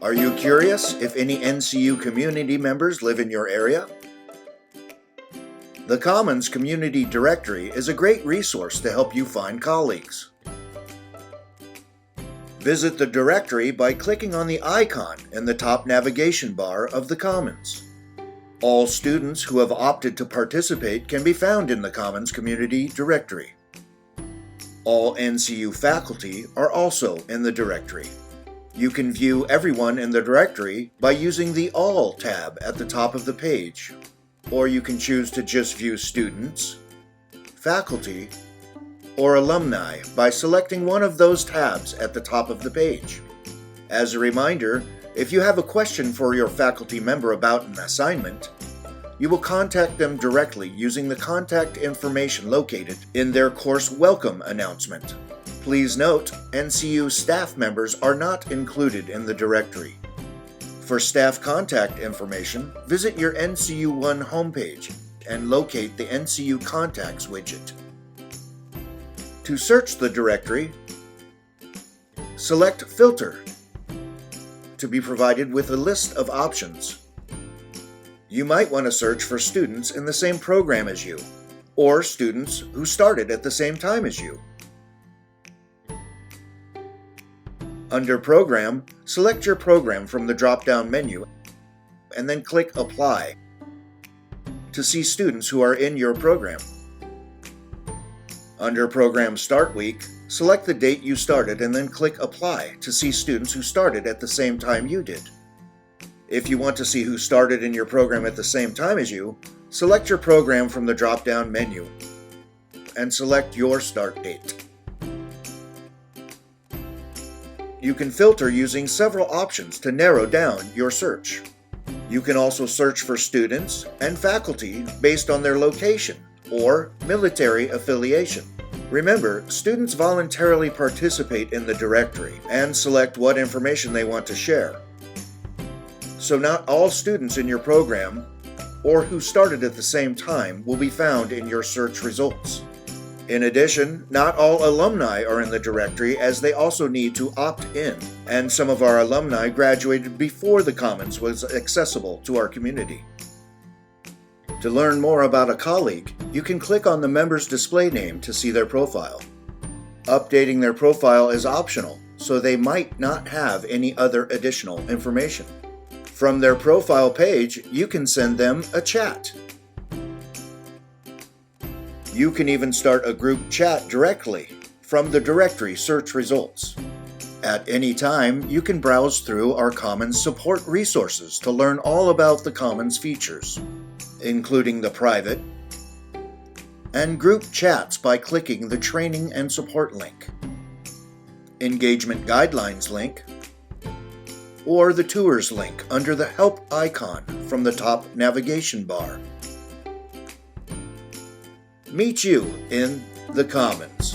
Are you curious if any NCU community members live in your area? The Commons Community Directory is a great resource to help you find colleagues. Visit the directory by clicking on the icon in the top navigation bar of the Commons. All students who have opted to participate can be found in the Commons Community Directory. All NCU faculty are also in the directory. You can view everyone in the directory by using the All tab at the top of the page, or you can choose to just view students, faculty, or alumni by selecting one of those tabs at the top of the page. As a reminder, if you have a question for your faculty member about an assignment, you will contact them directly using the contact information located in their course welcome announcement. Please note, NCU staff members are not included in the directory. For staff contact information, visit your NCU One homepage and locate the NCU Contacts widget. To search the directory, select Filter to be provided with a list of options. You might want to search for students in the same program as you, or students who started at the same time as you. Under Program, select your program from the drop-down menu and then click Apply to see students who are in your program. Under Program Start Week, select the date you started and then click Apply to see students who started at the same time you did. If you want to see who started in your program at the same time as you, select your program from the drop-down menu and select your start date. You can filter using several options to narrow down your search. You can also search for students and faculty based on their location or military affiliation. Remember, students voluntarily participate in the directory and select what information they want to share. So not all students in your program or who started at the same time will be found in your search results. In addition, not all alumni are in the directory as they also need to opt in, and some of our alumni graduated before the Commons was accessible to our community. To learn more about a colleague, you can click on the member's display name to see their profile. Updating their profile is optional, so they might not have any other additional information. From their profile page, you can send them a chat. You can even start a group chat directly from the directory search results. At any time, you can browse through our Commons support resources to learn all about the Commons features, including the private and group chats by clicking the Training and Support link, Engagement Guidelines link, or the Tours link under the Help icon from the top navigation bar. Meet you in the Commons.